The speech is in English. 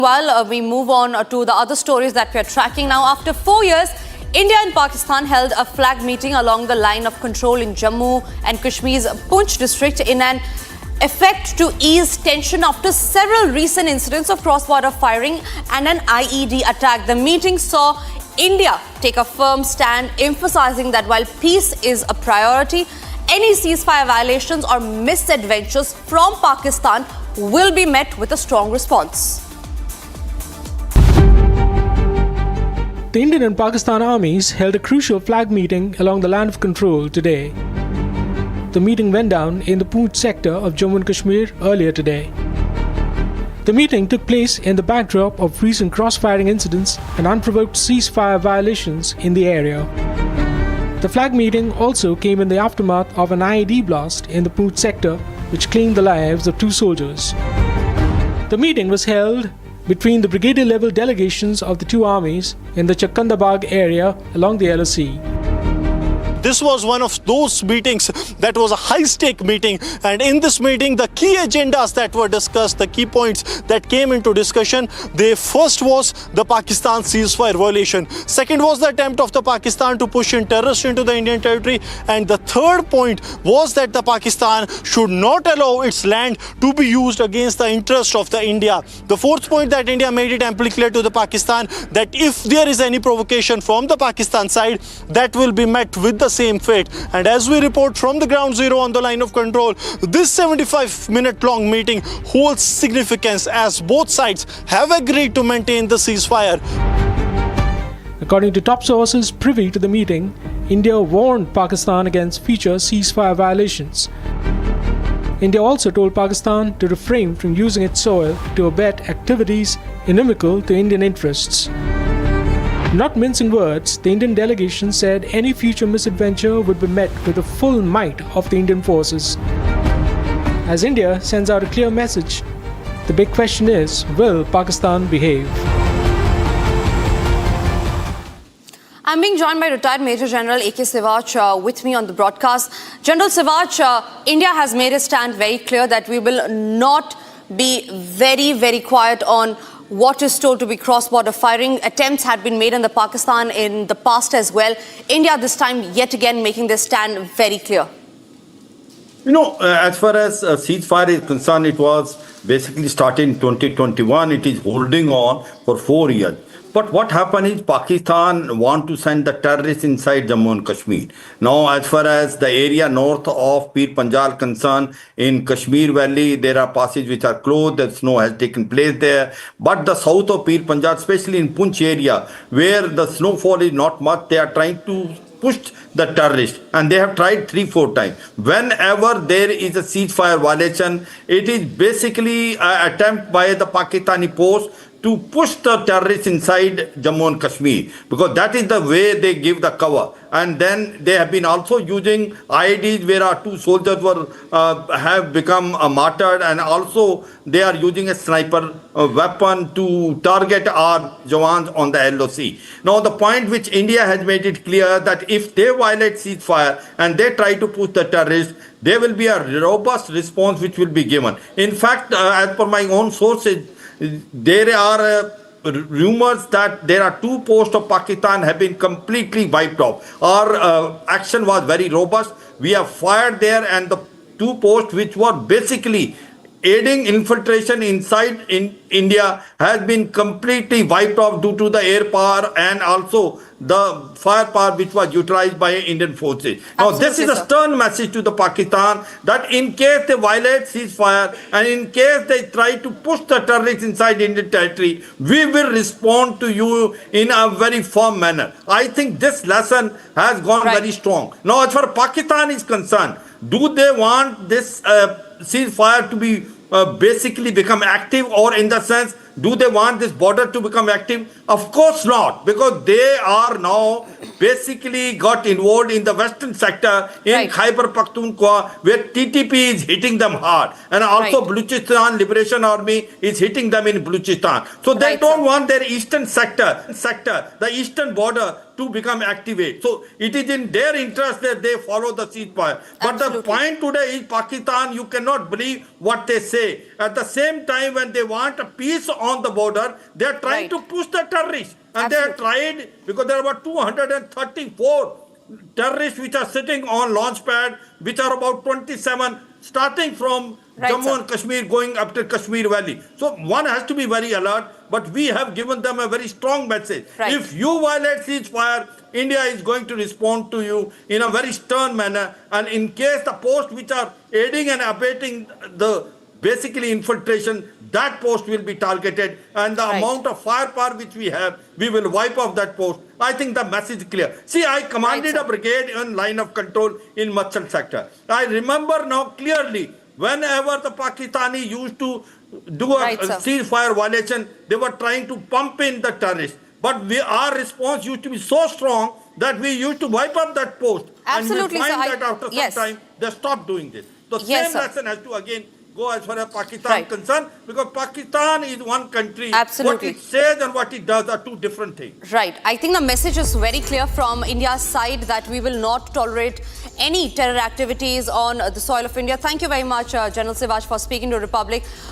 While we move on to the other stories that we are tracking now, after 4 years, India and Pakistan held a flag meeting along the line of control in Jammu and Kashmir's Poonch district in an effort to ease tension after several recent incidents of cross-border firing and an IED attack. The meeting saw India take a firm stand, emphasizing that while peace is a priority, any ceasefire violations or misadventures from Pakistan will be met with a strong response. The Indian and Pakistan armies held a crucial flag meeting along the line of control today. The meeting went down in the Poonch sector of Jammu and Kashmir earlier today. The meeting took place in the backdrop of recent cross-firing incidents and unprovoked ceasefire violations in the area. The flag meeting also came in the aftermath of an IED blast in the Poonch sector, which claimed the lives of 2 soldiers. The meeting was held between the brigadier-level delegations of the 2 armies in the Chakandabag area along the LOC. This was one of those meetings that was a high-stake meeting, and in this meeting the key agendas that were discussed, the key points that came into discussion, the first was the Pakistan ceasefire violation, second was the attempt of the Pakistan to push in terrorists into the Indian territory, and the third point was that the Pakistan should not allow its land to be used against the interest of the India. The fourth point that India made it amply clear to the Pakistan that if there is any provocation from the Pakistan side, that will be met with the same fate. And as we report from the ground zero on the line of control, this 75-minute long meeting holds significance as both sides have agreed to maintain the ceasefire. According to top sources privy to the meeting, India warned Pakistan against future ceasefire violations. India also told Pakistan to refrain from using its soil to abet activities inimical to Indian interests. Not mincing words, the Indian delegation said any future misadventure would be met with the full might of the Indian forces. As India sends out a clear message, the big question is, will Pakistan behave? I'm being joined by retired Major General A.K. Siwach with me on the broadcast. General Siwach, India has made a stand very clear that we will not be very quiet on what is told to be cross-border firing. Attempts had been made in the Pakistan in the past as well. India this time yet again making their stand very clear. You know, as far as ceasefire is concerned, it was basically started in 2021. It is holding on for 4 years. But what happened is Pakistan want to send the terrorists inside Jammu and Kashmir. Now, as far as the area north of Pir Panjal concerned, in Kashmir Valley, there are passages which are closed, the snow has taken place there. But the south of Pir Panjal, especially in Poonch area, where the snowfall is not much, they are trying to push the terrorists, and they have tried 3-4 times. Whenever there is a ceasefire violation, it is basically an attempt by the Pakistani force to push the terrorists inside Jammu and Kashmir, because that is the way they give the cover. And then they have been also using IEDs where our 2 soldiers were have become martyred, and also they are using a sniper weapon to target our Jawans on the LOC. Now the point which India has made it clear that if they violate ceasefire and they try to push the terrorists, there will be a robust response which will be given. In fact, as per my own sources, there are rumors that there are 2 posts of Pakistan have been completely wiped off. Our action was very robust. We have fired there, and the 2 posts which were basically aiding infiltration inside in India has been completely wiped off due to the air power and also the firepower which was utilized by Indian forces. Now, this is a stern message to the Pakistan that in case they violate ceasefire and in case they try to push the terrorists inside Indian territory, we will respond to you in a very firm manner. I think this lesson has gone very strong. Now, as far as Pakistan is concerned, do they want this ceasefire to be basically become active, or in the sense, do they want this border to become active? Of course not, because they are now basically got involved in the western sector in Khyber Pakhtunkhwa, where TTP is hitting them hard, and also Balochistan Liberation Army is hitting them in Balochistan. So they don't want their eastern sector, the eastern border, to become activate. So it is in their interest that they follow the ceasefire. But the Absolutely. point today is Pakistan, you cannot believe what they say. At the same time, when they want a peace on the border, they are trying Right. to push the terrorists. And they have Absolutely. tried, because there are about 234 terrorists which are sitting on launch pad, which are about 27, starting from Right, Jammu sir. and Kashmir, going up to Kashmir Valley. So one has to be very alert, but we have given them a very strong message. Right. If you violate ceasefire, India is going to respond to you in a very stern manner. And in case the posts which are aiding and abetting the basically infiltration, that post will be targeted, and the Right. amount of firepower which we have, we will wipe off that post. I think the message is clear. See, I commanded Right, a sir. brigade in line of control in Matsal sector. I remember now clearly, whenever the Pakistani used to do a Right, sir. ceasefire violation, they were trying to pump in the terrorists. But our response used to be so strong that we used to wipe up that post. Absolutely, and we sir. find that after some Yes. time, they stopped doing this. The Yes, same sir. lesson has to again go as far as Pakistan Right. concerned, because Pakistan is one country. Absolutely. What it says and what it does are two different things. Right. I think the message is very clear from India's side that we will not tolerate any terror activities on the soil of India. Thank you very much, General Siwach, for speaking to Republic.